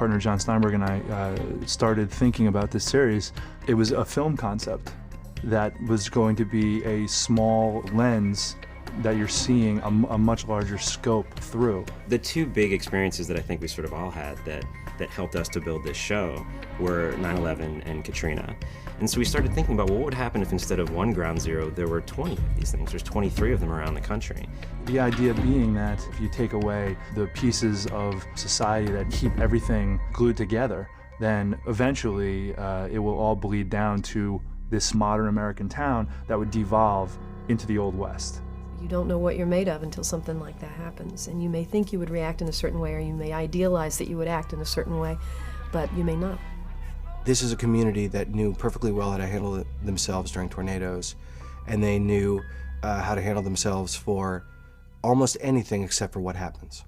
partner John Steinberg and I started thinking about this series, it was a film concept that was going to be a small lens that you're seeing a much larger scope through. The two big experiences that I think we sort of all had that helped us to build this show were 9/11 and Katrina. And so we started thinking about, well, what would happen if instead of one ground zero, there were 20 of these things? There's 23 of them around the country. The idea being that if you take away the pieces of society that keep everything glued together, then eventually it will all bleed down to this modern American town that would devolve into the Old West. You don't know what you're made of until something like that happens, and you may think you would react in a certain way, or you may idealize that you would act in a certain way, but you may not. This is a community that knew perfectly well how to handle themselves during tornadoes, and they knew how to handle themselves for almost anything except for what happens.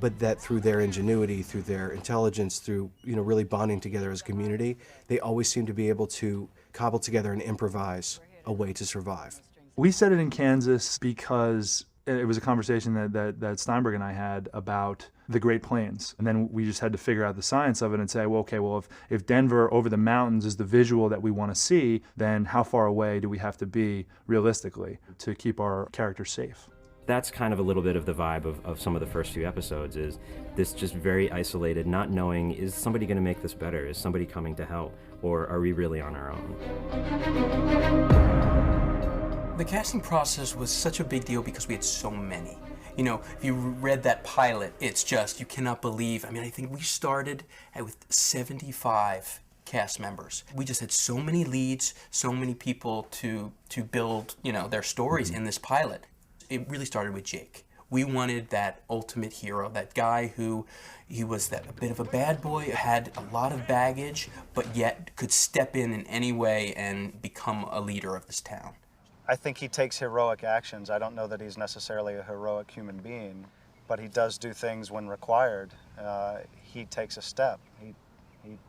But that through their ingenuity, through their intelligence, through really bonding together as a community, they always seem to be able to cobble together and improvise a way to survive. We set it in Kansas because it was a conversation that Steinberg and I had about the Great Plains. And then we just had to figure out the science of it and say, well, okay, well, if Denver over the mountains is the visual that we want to see, then how far away do we have to be realistically to keep our characters safe? That's kind of a little bit of the vibe of some of the first few episodes, is this just very isolated, not knowing, is somebody going to make this better? Is somebody coming to help? Or are we really on our own? The casting process was such a big deal because we had so many. If you read that pilot, it's just, you cannot believe. I think we started with 75 cast members. We just had so many leads, so many people to build, their stories in this pilot. It really started with Jake. We wanted that ultimate hero, that guy he was a bit of a bad boy, had a lot of baggage, but yet could step in any way and become a leader of this town. I think he takes heroic actions. I don't know that he's necessarily a heroic human being, but he does do things when required. He takes a step. He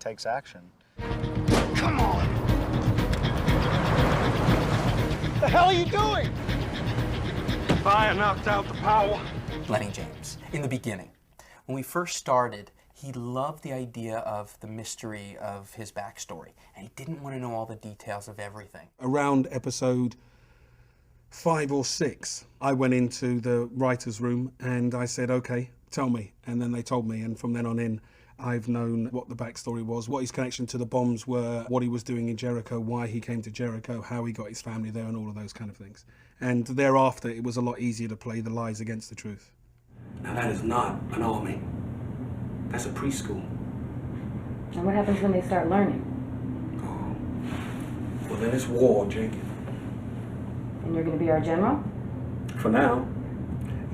takes action. Come on! What the hell are you doing? Fire knocked out the power. Lenny James, in the beginning, when we first started, he loved the idea of the mystery of his backstory, and he didn't want to know all the details of everything. Around episode 5 or 6, I went into the writer's room and I said, okay, tell me. And then they told me, and from then on in, I've known what the backstory was, what his connection to the bombs were, what he was doing in Jericho, why he came to Jericho, how he got his family there, and all of those kind of things. And thereafter, it was a lot easier to play the lies against the truth. Now that is not an army. That's a preschool. And what happens when they start learning? Oh. Well, then it's war, Jake. And you're going to be our general? For now,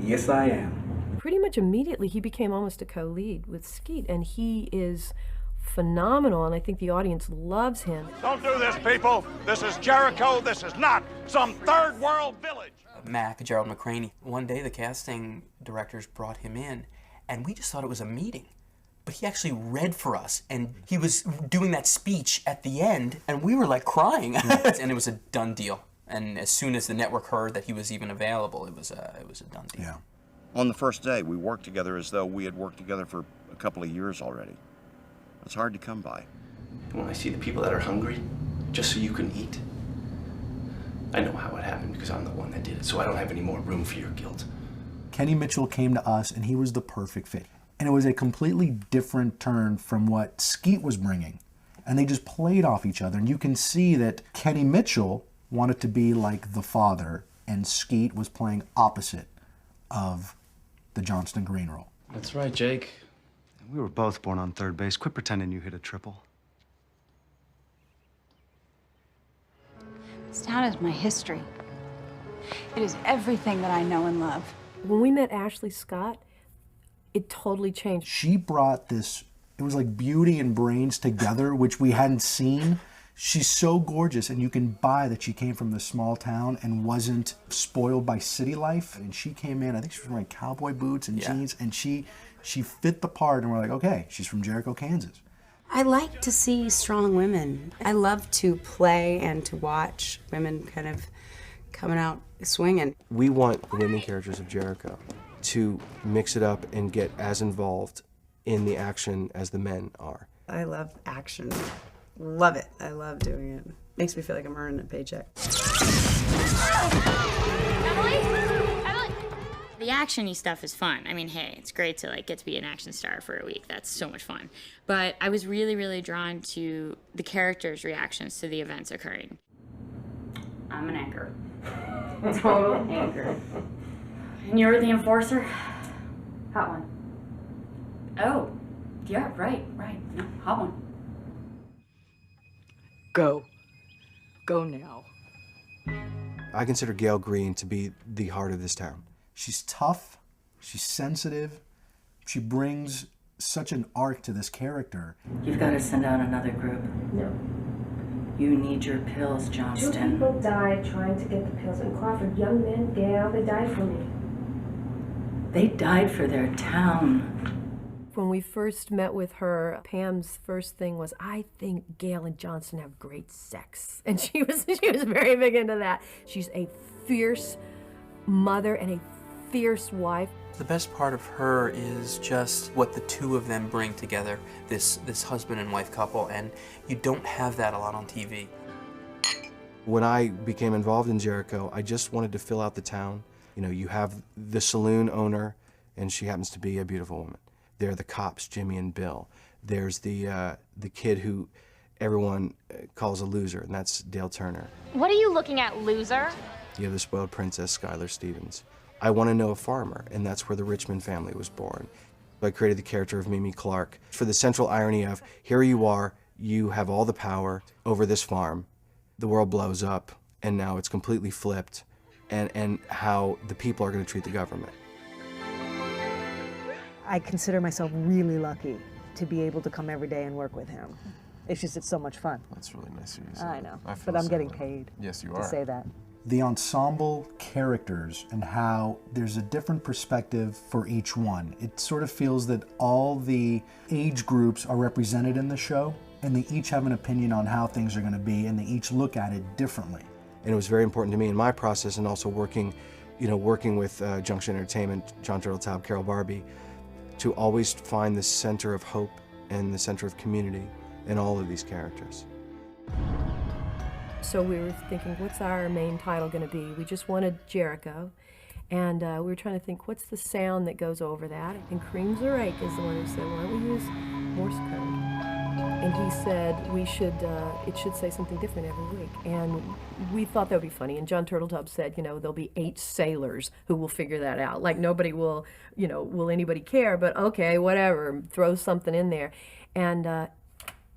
yes I am. Pretty much immediately, he became almost a co-lead with Skeet, and he is phenomenal, and I think the audience loves him. Don't do this, people. This is Jericho. This is not some third world village. Mac, Gerald McCraney, one day the casting directors brought him in, and we just thought it was a meeting. But he actually read for us, and he was doing that speech at the end, and we were like crying. And it was a done deal. And as soon as the network heard that he was even available, it was a done deal. Yeah. On the first day, we worked together as though we had worked together for a couple of years already. It's hard to come by. When I see the people that are hungry, just so you can eat, I know how it happened because I'm the one that did it, so I don't have any more room for your guilt. Kenny Mitchell came to us, and he was the perfect fit. And it was a completely different turn from what Skeet was bringing. And they just played off each other. And you can see that Kenny Mitchell wanted to be like the father, and Skeet was playing opposite of the Johnston Green role. That's right, Jake. We were both born on third base. Quit pretending you hit a triple. This town is my history. It is everything that I know and love. When we met Ashley Scott, it totally changed. She brought this, it was like beauty and brains together, which we hadn't seen. She's so gorgeous, and you can buy that she came from this small town and wasn't spoiled by city life. And she came in, I think she was wearing cowboy boots and jeans, and she fit the part, and we're like, okay, she's from Jericho, Kansas. I like to see strong women. I love to play and to watch women kind of coming out swinging. We want the women characters of Jericho to mix it up and get as involved in the action as the men are. I love action. Love it. I love doing it. Makes me feel like I'm earning a paycheck. The action-y stuff is fun. I mean, hey, it's great to like get to be an action star for a week. That's so much fun. But I was really, really drawn to the characters' reactions to the events occurring. I'm an anchor. Total anchor. And you're the enforcer? Hot one. Oh, yeah, right. No, hot one. Go. Go now. I consider Gail Green to be the heart of this town. She's tough, she's sensitive, she brings such an arc to this character. You've got to send out another group. No. You need your pills, Johnston. 2 people died trying to get the pills in Crawford. Young men, Gail, they died for me. They died for their town. When we first met with her, Pam's first thing was, I think Gail and Johnson have great sex. And she was very big into that. She's a fierce mother and a fierce wife. The best part of her is just what the two of them bring together, this husband and wife couple, and you don't have that a lot on TV. When I became involved in Jericho, I just wanted to fill out the town. You know, you have the saloon owner, and she happens to be a beautiful woman. There are the cops, Jimmy and Bill. There's the kid who everyone calls a loser, and that's Dale Turner. What are you looking at, loser? You have the spoiled princess, Skylar Stevens. I want to know a farmer, and that's where the Richmond family was born. I created the character of Mimi Clark for the central irony of, here you are, you have all the power over this farm, the world blows up, and now it's completely flipped, and how the people are going to treat the government. I consider myself really lucky to be able to come every day and work with him. It's just, it's so much fun. That's really nice of you to say. I know, I feel but I'm getting way. paid Yes, you to are. say that. The ensemble characters and how there's a different perspective for each one. It sort of feels that all the age groups are represented in the show, and they each have an opinion on how things are going to be, and they each look at it differently. And it was very important to me in my process, and also working with Junction Entertainment, Jon Turteltaub, Carol Barbee, to always find the center of hope and the center of community in all of these characters. So we were thinking, what's our main title going to be? We just wanted Jericho, and we were trying to think, what's the sound that goes over that? And Kareem Zarek is the one who said, why don't we use Morse code? And he said it should say something different every week. And we thought that would be funny. And Jon Turteltaub said, there'll be 8 sailors who will figure that out. Like nobody will, will anybody care? But okay, whatever, throw something in there. And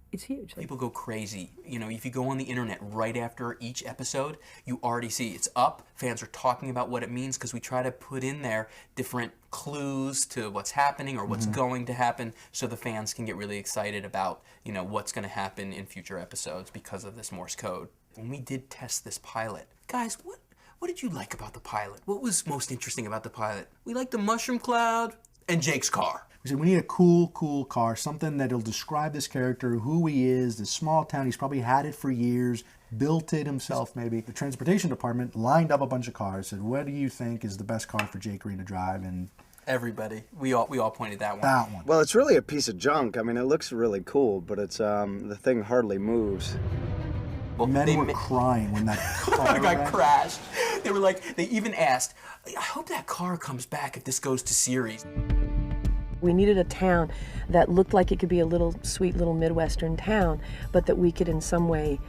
it's huge. People go crazy. If you go on the internet right after each episode, you already see it's up. Fans are talking about what it means because we try to put in there different clues to what's happening or what's going to happen so the fans can get really excited about, what's going to happen in future episodes because of this Morse code. When we did test this pilot, guys, what did you like about the pilot? What was most interesting about the pilot? We liked the mushroom cloud and Jake's car. We said, we need a cool car, something that'll describe this character, who he is, this small town. He's probably had it for years, built it himself maybe. The transportation department lined up a bunch of cars, said, what do you think is the best car for Jake Green to drive? And everybody, we all pointed that one. That one. Well, it's really a piece of junk. I mean, it looks really cool, but it's the thing hardly moves. Well, Men were crying when that car got crashed. They were like, they even asked, I hope that car comes back if this goes to series. We needed a town that looked like it could be a sweet little Midwestern town, but that we could in some way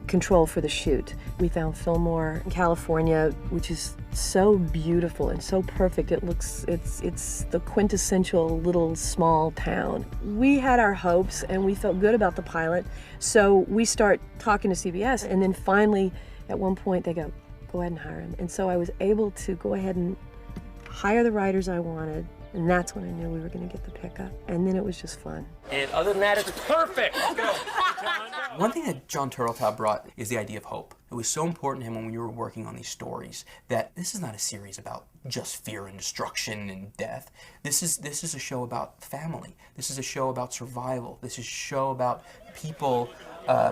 control for the shoot. We found Fillmore, California, which is so beautiful and so perfect. It's the quintessential little small town. We had our hopes and we felt good about the pilot, so we start talking to CBS, and then finally at one point they go ahead and hire him. And so I was able to go ahead and hire the writers I wanted. And that's when I knew we were going to get the pickup. And then it was just fun. And other than that, it's perfect. One thing that Jon Turteltaub brought is the idea of hope. It was so important to him when we were working on these stories that this is not a series about just fear and destruction and death. This is a show about family. This is a show about survival. This is a show about people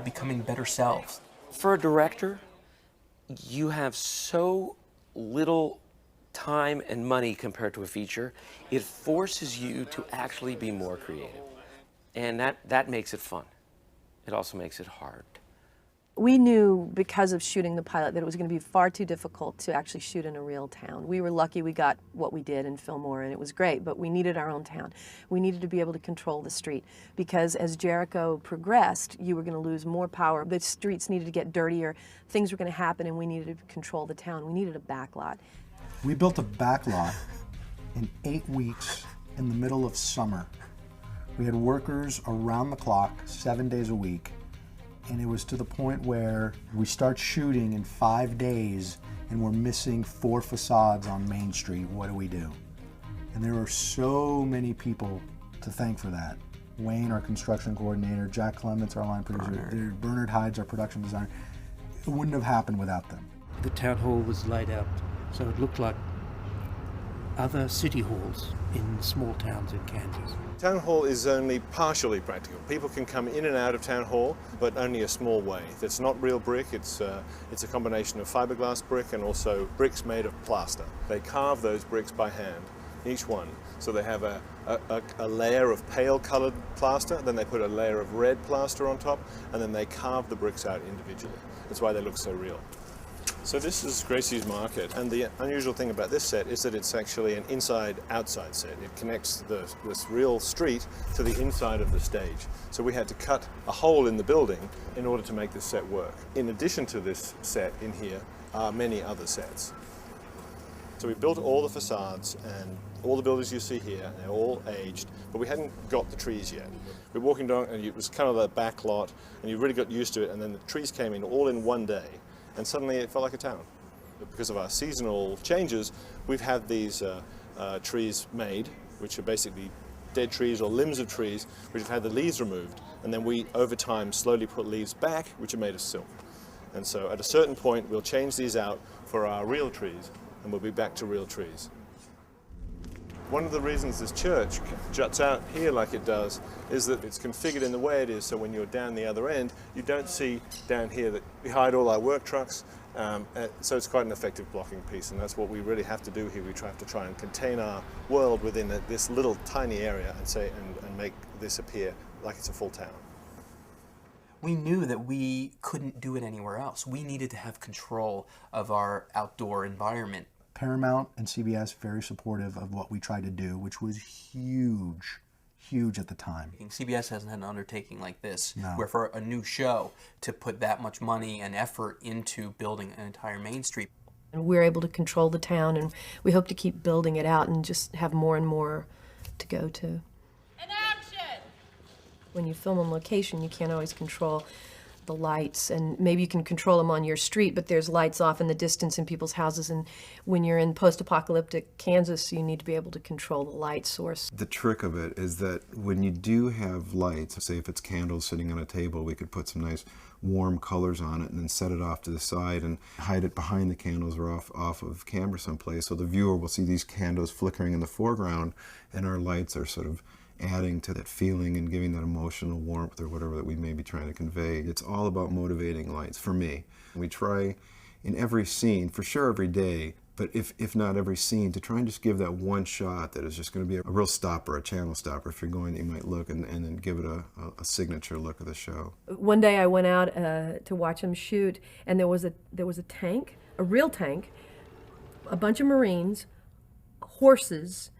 becoming better selves. For a director, you have so little time and money compared to a feature, it forces you to actually be more creative. And that makes it fun. It also makes it hard. We knew because of shooting the pilot that it was going to be far too difficult to actually shoot in a real town. We were lucky we got what we did in Fillmore, and it was great, but we needed our own town. We needed to be able to control the street because as Jericho progressed, you were going to lose more power. The streets needed to get dirtier, things were going to happen, and we needed to control the town. We needed a backlot. We built a backlot in 8 weeks in the middle of summer. We had workers around the clock, 7 days a week. And it was to the point where we start shooting in 5 days and we're missing 4 facades on Main Street. What do we do? And there are so many people to thank for that. Wayne, our construction coordinator, Jack Clements, our line producer, Bernard Hydes, our production designer. It wouldn't have happened without them. The town hall was laid out so it looked like other city halls in small towns in Kansas. Town hall is only partially practical. People can come in and out of town hall, but only a small way. It's not real brick, it's a combination of fiberglass brick and also bricks made of plaster. They carve those bricks by hand, each one. So they have a layer of pale colored plaster, then they put a layer of red plaster on top, and then they carve the bricks out individually. That's why they look so real. So this is Gracie's Market, and the unusual thing about this set is that it's actually an inside-outside set. It connects this real street to the inside of the stage. So we had to cut a hole in the building in order to make this set work. In addition to this set in here are many other sets. So we built all the facades and all the buildings you see here, and they're all aged, but we hadn't got the trees yet. We were walking down, and it was kind of the back lot, and you really got used to it, and then the trees came in all in one day. And suddenly it felt like a town. Because of our seasonal changes, we've had these trees made, which are basically dead trees or limbs of trees, which have had the leaves removed. And then we, over time, slowly put leaves back, which are made of silk. And so at a certain point, we'll change these out for our real trees, and we'll be back to real trees. One of the reasons this church juts out here like it does is that it's configured in the way it is, so when you're down the other end, you don't see down here that we hide all our work trucks, so it's quite an effective blocking piece, and that's what we really have to do here. We have to try and contain our world within this little tiny area and make this appear like it's a full town. We knew that we couldn't do it anywhere else. We needed to have control of our outdoor environment. Paramount and CBS very supportive of what we tried to do, which was huge, huge at the time. CBS hasn't had an undertaking like this, No. where for a new show to put that much money and effort into building an entire Main Street. And we're able to control the town, and we hope to keep building it out and just have more and more to go to. And action! When you film on location, you can't always control the lights, and maybe you can control them on your street, but there's lights off in the distance in people's houses, and when you're in post-apocalyptic Kansas, you need to be able to control the light source. The trick of it is that when you do have lights, say if it's candles sitting on a table, we could put some nice warm colors on it and then set it off to the side and hide it behind the candles or off of camera someplace, so the viewer will see these candles flickering in the foreground, and our lights are sort of adding to that feeling and giving that emotional warmth or whatever that we may be trying to convey. It's all about motivating lights, for me. We try in every scene, for sure every day, but if not every scene, to try and just give that one shot that is just going to be a real stopper, a channel stopper. If you're going, you might look and then give it a signature look of the show. One day I went out to watch them shoot, and there was a tank, a real tank, a bunch of Marines, horses,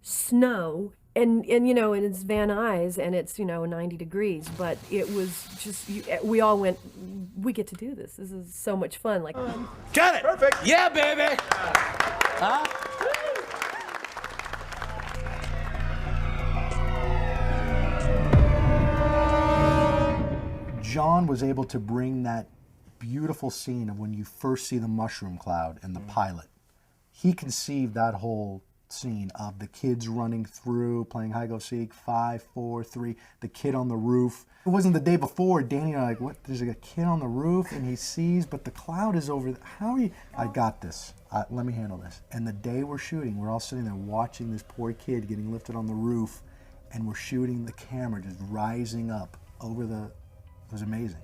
snow, and you know, and it's Van Nuys, and it's, you know, 90 degrees, but it was just, we all went, we get to do this. This is so much fun. Like, Got it! Perfect! Yeah, baby! Huh? Jon was able to bring that beautiful scene of when you first see the mushroom cloud in the pilot. He conceived that whole scene of the kids running through, playing hide-go-seek, 5, 4, 3, the kid on the roof. It wasn't the day before, Danny and I like, what, there's like a kid on the roof and he sees, but the cloud is over, how are you? I got this, let me handle this. And the day we're shooting, we're all sitting there watching this poor kid getting lifted on the roof, and we're shooting the camera just rising up over the, it was amazing.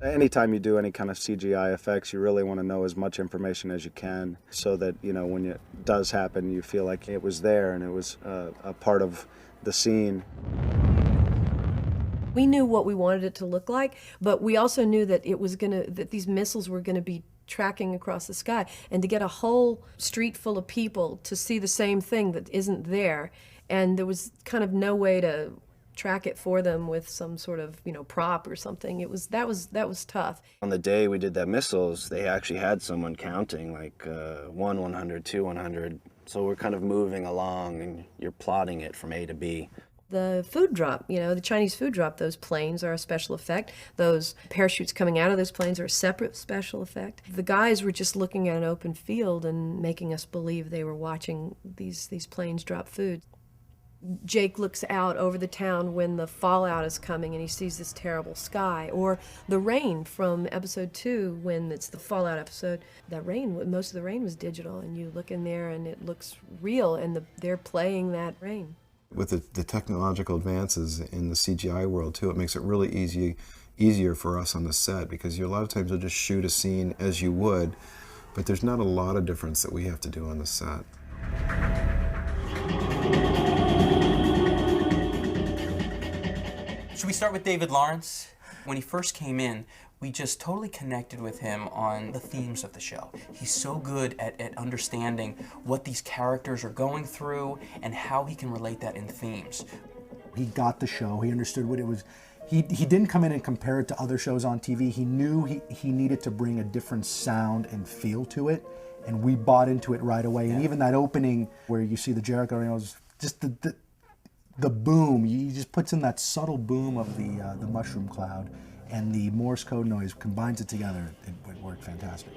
Anytime you do any kind of CGI effects, you really want to know as much information as you can so that, when it does happen, you feel like it was there and it was a part of the scene. We knew what we wanted it to look like, but we also knew that that these missiles were gonna be tracking across the sky, and to get a whole street full of people to see the same thing that isn't there, and there was kind of no way to track it for them with some sort of prop or something. That was tough. On the day we did that missiles, they actually had someone counting, like 1 100, 2 100. So we're kind of moving along, and you're plotting it from A to B. The food drop, the Chinese food drop, those planes are a special effect. Those parachutes coming out of those planes are a separate special effect. The guys were just looking at an open field and making us believe they were watching these planes drop food. Jake looks out over the town when the fallout is coming and he sees this terrible sky. Or the rain from episode 2, when it's the fallout episode. That rain, most of the rain was digital, and you look in there and it looks real, and they're playing that rain. With the technological advances in the CGI world too, it makes it really easier for us on the set, because a lot of times you'll just shoot a scene as you would, but there's not a lot of difference that we have to do on the set. Should we start with David Lawrence? When he first came in, we just totally connected with him on the themes of the show. He's so good at understanding what these characters are going through and how he can relate that in themes. He got the show, he understood what it was. He didn't come in and compare it to other shows on TV. He knew he needed to bring a different sound and feel to it, and we bought into it right away. And even that opening where you see the Jericho, just the boom, he just puts in that subtle boom of the mushroom cloud, and the Morse code noise combines it together. It worked fantastic.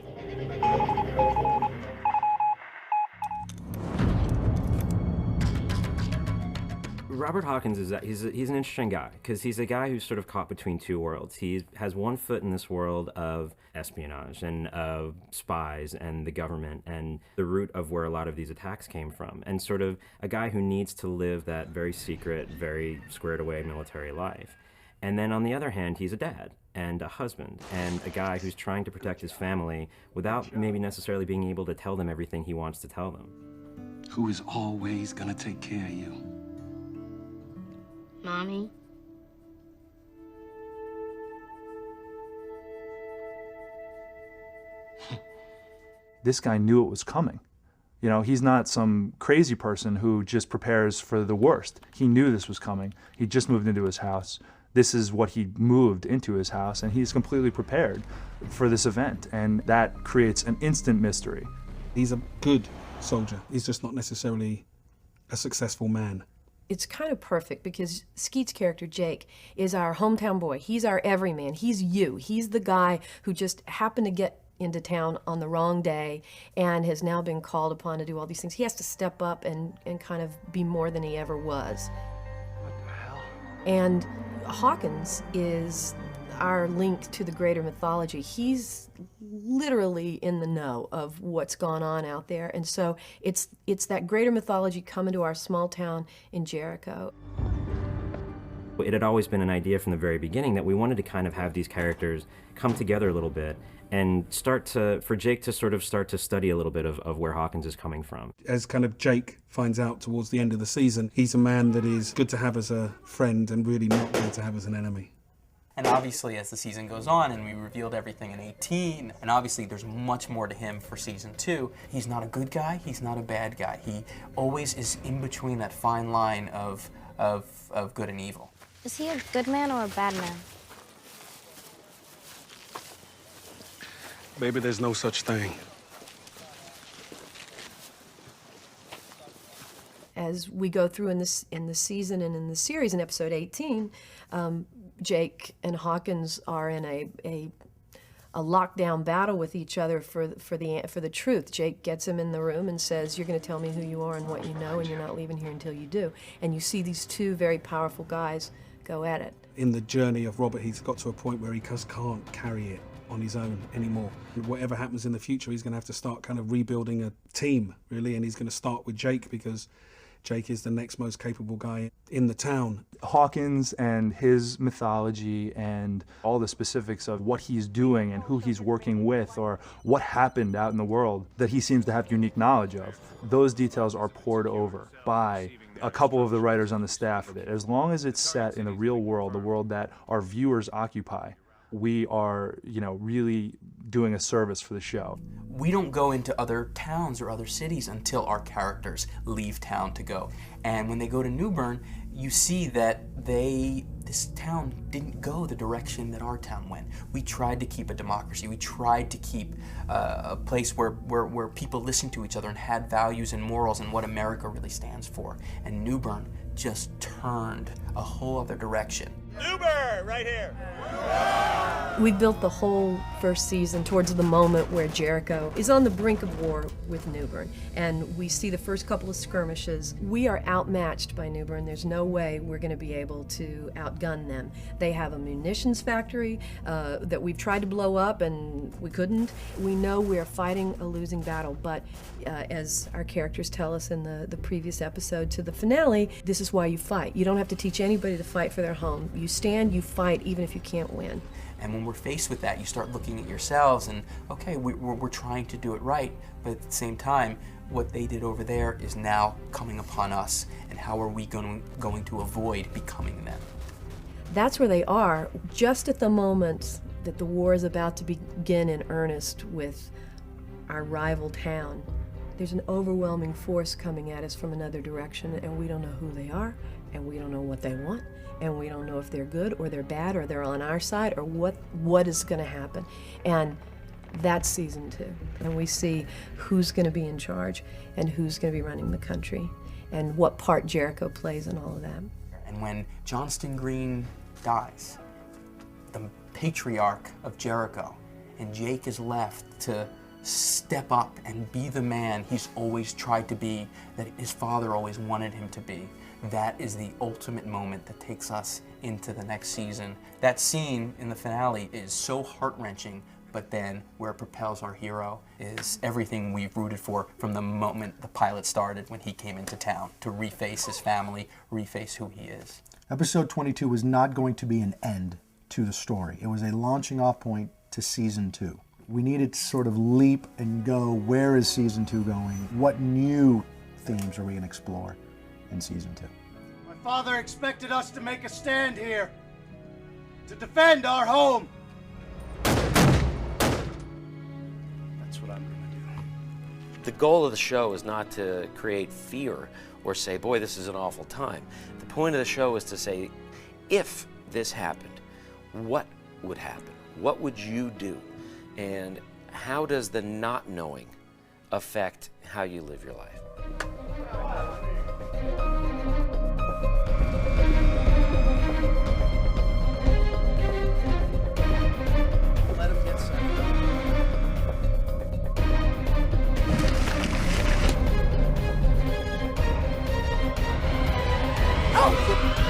Robert Hawkins he's an interesting guy, because he's a guy who's sort of caught between two worlds. He has one foot in this world of espionage and of spies and the government and the root of where a lot of these attacks came from, and sort of a guy who needs to live that very secret, very squared away military life. And then on the other hand, he's a dad and a husband and a guy who's trying to protect his family without maybe necessarily being able to tell them everything he wants to tell them. Who is always gonna take care of you? Mommy? This guy knew it was coming. He's not some crazy person who just prepares for the worst. He knew this was coming. He just moved into his house. This is what he moved into his house, and he's completely prepared for this event, and that creates an instant mystery. He's a good soldier. He's just not necessarily a successful man. It's kind of perfect because Skeet's character, Jake, is our hometown boy. He's our everyman. He's you. He's the guy who just happened to get into town on the wrong day and has now been called upon to do all these things. He has to step up and kind of be more than he ever was. What the hell? And Hawkins is our link to the greater mythology. He's literally in the know of what's gone on out there, and so it's that greater mythology coming to our small town in Jericho. It had always been an idea from the very beginning that we wanted to kind of have these characters come together a little bit and for Jake to sort of start to study a little bit of where Hawkins is coming from. As kind of Jake finds out towards the end of the season, he's a man that is good to have as a friend and really not good to have as an enemy. And obviously, as the season goes on, and we revealed everything in 18, and obviously there's much more to him for season 2, he's not a good guy, he's not a bad guy. He always is in between that fine line of good and evil. Is he a good man or a bad man? Baby, there's no such thing. As we go through in the season and in the series, in episode 18, Jake and Hawkins are in a lockdown battle with each other for the truth. Jake gets him in the room and says, "You're going to tell me who you are and what you know, and you're not leaving here until you do." And you see these two very powerful guys go at it. In the journey of Robert, he's got to a point where he just can't carry it on his own anymore. Whatever happens in the future, he's going to have to start kind of rebuilding a team, really, and he's going to start with Jake because Jake is the next most capable guy in the town. Hawkins and his mythology and all the specifics of what he's doing and who he's working with or what happened out in the world that he seems to have unique knowledge of, those details are poured over by a couple of the writers on the staff. As long as it's set in the real world, the world that our viewers occupy, we are, really doing a service for the show. We don't go into other towns or other cities until our characters leave town to go. And when they go to New Bern, you see that this town didn't go the direction that our town went. We tried to keep a democracy. We tried to keep a place where people listened to each other and had values and morals and what America really stands for. And New Bern just turned a whole other direction. New Bern, right here. We built the whole first season towards the moment where Jericho is on the brink of war with New Bern, and we see the first couple of skirmishes. We are outmatched by New Bern. There's no way we're going to be able to outgun them. They have a munitions factory that we've tried to blow up and we couldn't. We know we're fighting a losing battle, but as our characters tell us in the previous episode to the finale, this is why you fight. You don't have to teach anybody to fight for their home. You stand, you fight, even if you can't win. And when we're faced with that, you start looking at yourselves and, okay, we're trying to do it right, but at the same time, what they did over there is now coming upon us, and how are we going to avoid becoming them? That's where they are, just at the moment that the war is about to begin in earnest with our rival town. There's an overwhelming force coming at us from another direction, and we don't know who they are, and we don't know what they want, and we don't know if they're good or they're bad or they're on our side or what is going to happen. And that's season 2. And we see who's going to be in charge and who's going to be running the country and what part Jericho plays in all of that. And when Johnston Green dies, the patriarch of Jericho, and Jake is left to step up and be the man he's always tried to be, that his father always wanted him to be. That is the ultimate moment that takes us into the next season. That scene in the finale is so heart-wrenching, but then where it propels our hero is everything we've rooted for from the moment the pilot started, when he came into town to reface his family, reface who he is. Episode 22 was not going to be an end to the story. It was a launching off point to season 2. We needed to sort of leap and go, where is season 2 going? What new themes are we going to explore in season 2? My father expected us to make a stand here, to defend our home. That's what I'm going to do. The goal of the show is not to create fear or say, boy, this is an awful time. The point of the show is to say, if this happened, what would happen? What would you do? And how does the not knowing affect how you live your life? Let him get some. Oh!